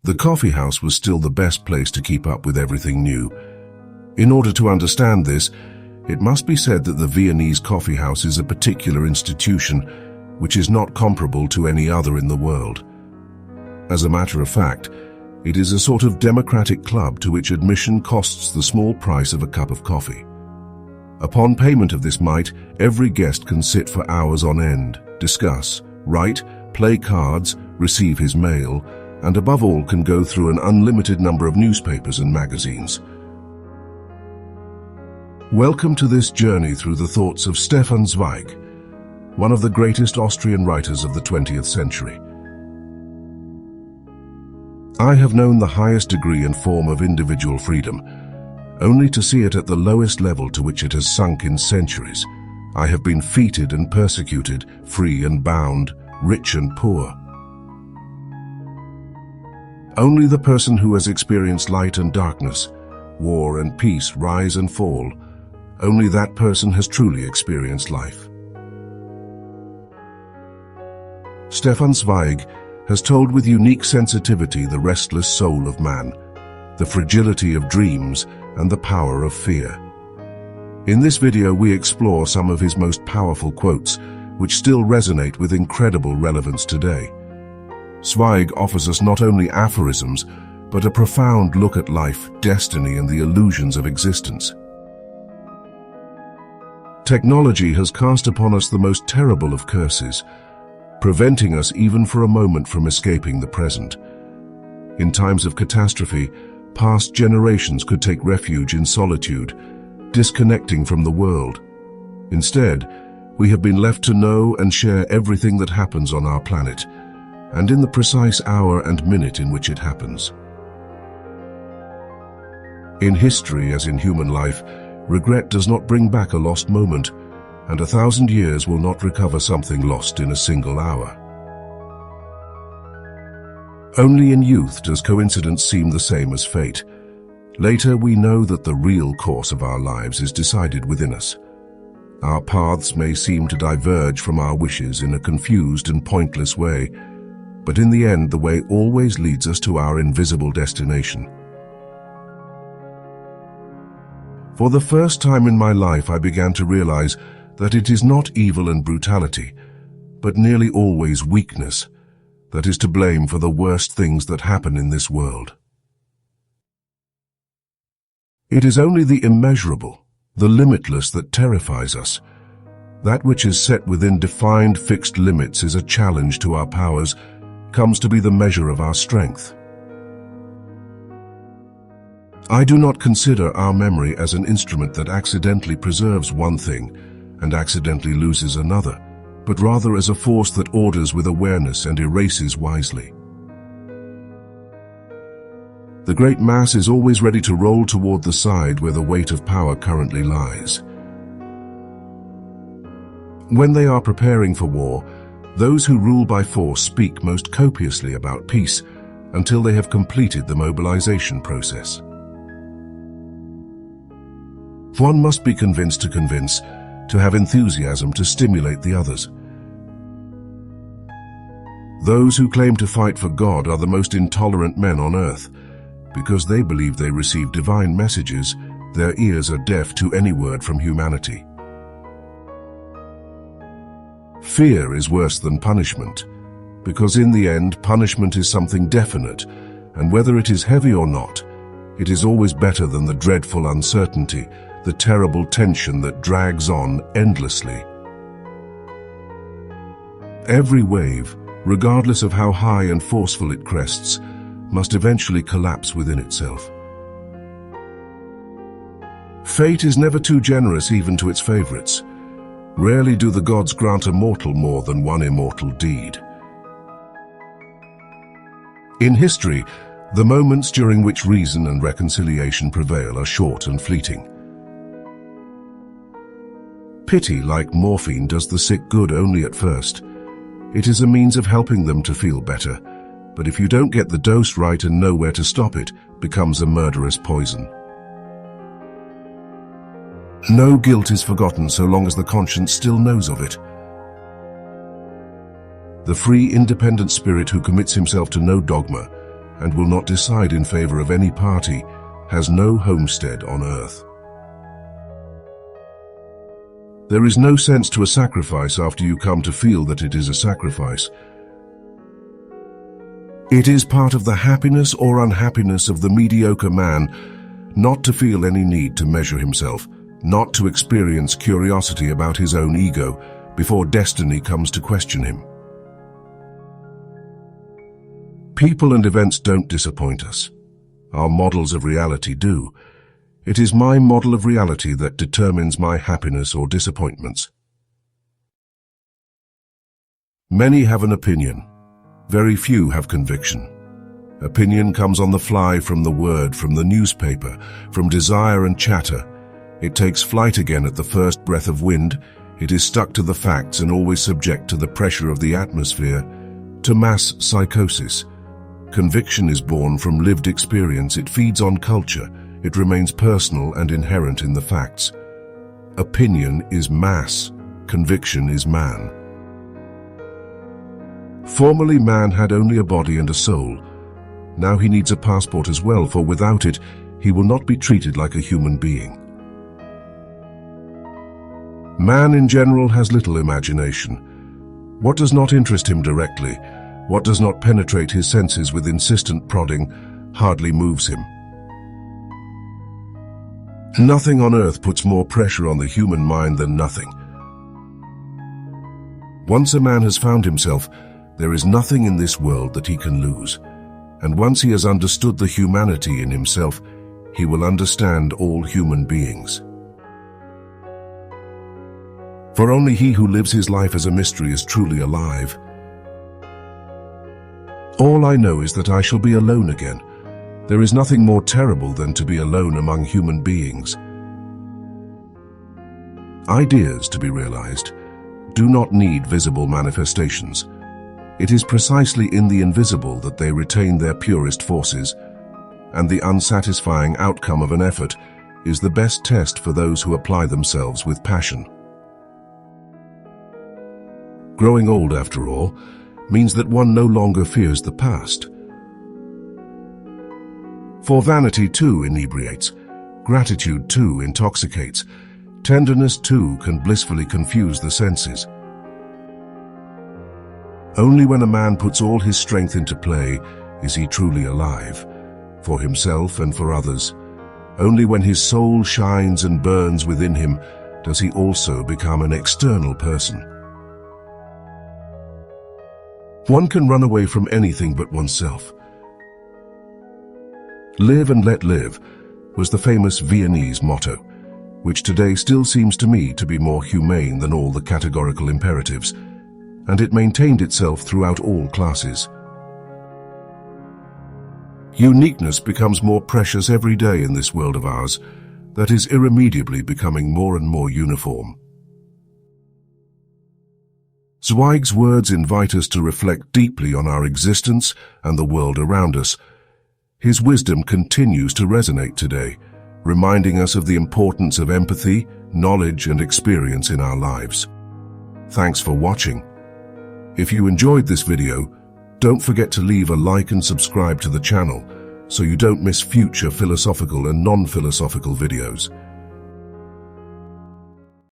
The coffee house was still the best place to keep up with everything new. In order to understand this, it must be said that the Viennese coffee house is a particular institution which is not comparable to any other in the world. As a matter of fact, it is a sort of democratic club to which admission costs the small price of a cup of coffee. Upon payment of this mite, every guest can sit for hours on end, discuss, write, play cards, receive his mail, and above all can go through an unlimited number of newspapers and magazines. Welcome to this journey through the thoughts of Stefan Zweig, one of the greatest Austrian writers of the 20th century. I have known the highest degree and form of individual freedom, only to see it at the lowest level to which it has sunk in centuries. I have been feted and persecuted, free and bound, rich and poor. Only the person who has experienced light and darkness, war and peace, rise and fall, only that person has truly experienced life. Stefan Zweig has told with unique sensitivity the restless soul of man, the fragility of dreams, and the power of fear. In this video we explore some of his most powerful quotes, which still resonate with incredible relevance today. Zweig offers us not only aphorisms, but a profound look at life, destiny, and the illusions of existence. Technology has cast upon us the most terrible of curses, preventing us even for a moment from escaping the present. In times of catastrophe, past generations could take refuge in solitude, disconnecting from the world. Instead, we have been left to know and share everything that happens on our planet, and in the precise hour and minute in which it happens. In history, as in human life, regret does not bring back a lost moment, and 1,000 years will not recover something lost in a single hour. Only in youth does coincidence seem the same as fate. Later we know that the real course of our lives is decided within us. Our paths may seem to diverge from our wishes in a confused and pointless way, but in the end the way always leads us to our invisible destination. For the first time in my life I began to realize that it is not evil and brutality, but nearly always weakness, that is to blame for the worst things that happen in this world. It is only the immeasurable, the limitless that terrifies us. That which is set within defined fixed limits is a challenge to our powers, comes to be the measure of our strength. I do not consider our memory as an instrument that accidentally preserves one thing and accidentally loses another, but rather as a force that orders with awareness and erases wisely. The great mass is always ready to roll toward the side where the weight of power currently lies. When they are preparing for war, those who rule by force speak most copiously about peace until they have completed the mobilization process. One must be convinced to convince, to have enthusiasm to stimulate the others. Those who claim to fight for God are the most intolerant men on earth. Because they believe they receive divine messages, their ears are deaf to any word from humanity. Fear is worse than punishment, because in the end punishment is something definite, and whether it is heavy or not, it is always better than the dreadful uncertainty, the terrible tension that drags on endlessly. Every wave, regardless of how high and forceful it crests, must eventually collapse within itself. Fate is never too generous even to its favorites. Rarely do the gods grant a mortal more than one immortal deed. In history, the moments during which reason and reconciliation prevail are short and fleeting. Pity, like morphine, does the sick good only at first. It is a means of helping them to feel better, but if you don't get the dose right and know where to stop it, becomes a murderous poison. No guilt is forgotten so long as the conscience still knows of it. The free, independent spirit who commits himself to no dogma and will not decide in favor of any party, has no homestead on earth. There is no sense to a sacrifice after you come to feel that it is a sacrifice. It is part of the happiness or unhappiness of the mediocre man not to feel any need to measure himself, not to experience curiosity about his own ego before destiny comes to question him. People and events don't disappoint us. Our models of reality do. It is my model of reality that determines my happiness or disappointments. Many have an opinion. Very few have conviction. Opinion comes on the fly from the word, from the newspaper, from desire and chatter. It takes flight again at the first breath of wind. It is stuck to the facts and always subject to the pressure of the atmosphere, to mass psychosis. Conviction is born from lived experience. It feeds on culture. It remains personal and inherent in the facts. Opinion is mass. Conviction is man. Formerly man had only a body and a soul. Now he needs a passport as well, for without it, he will not be treated like a human being. Man in general has little imagination. What does not interest him directly, what does not penetrate his senses with insistent prodding, hardly moves him. Nothing on earth puts more pressure on the human mind than nothing. Once a man has found himself, there is nothing in this world that he can lose. And once he has understood the humanity in himself, he will understand all human beings. For only he who lives his life as a mystery is truly alive. All I know is that I shall be alone again. There is nothing more terrible than to be alone among human beings. Ideas, to be realized, do not need visible manifestations. It is precisely in the invisible that they retain their purest forces, and the unsatisfying outcome of an effort is the best test for those who apply themselves with passion. Growing old, after all, means that one no longer fears the past. For vanity too inebriates, gratitude too intoxicates, tenderness too can blissfully confuse the senses. Only when a man puts all his strength into play is he truly alive, for himself and for others. Only when his soul shines and burns within him does he also become an external person. One can run away from anything but oneself. Live and let live was the famous Viennese motto, which today still seems to me to be more humane than all the categorical imperatives, and it maintained itself throughout all classes. Uniqueness becomes more precious every day in this world of ours that is irremediably becoming more and more uniform. Zweig's words invite us to reflect deeply on our existence and the world around us. His wisdom continues to resonate today, reminding us of the importance of empathy, knowledge, and experience in our lives. Thanks for watching. If you enjoyed this video, don't forget to leave a like and subscribe to the channel so you don't miss future philosophical and non-philosophical videos.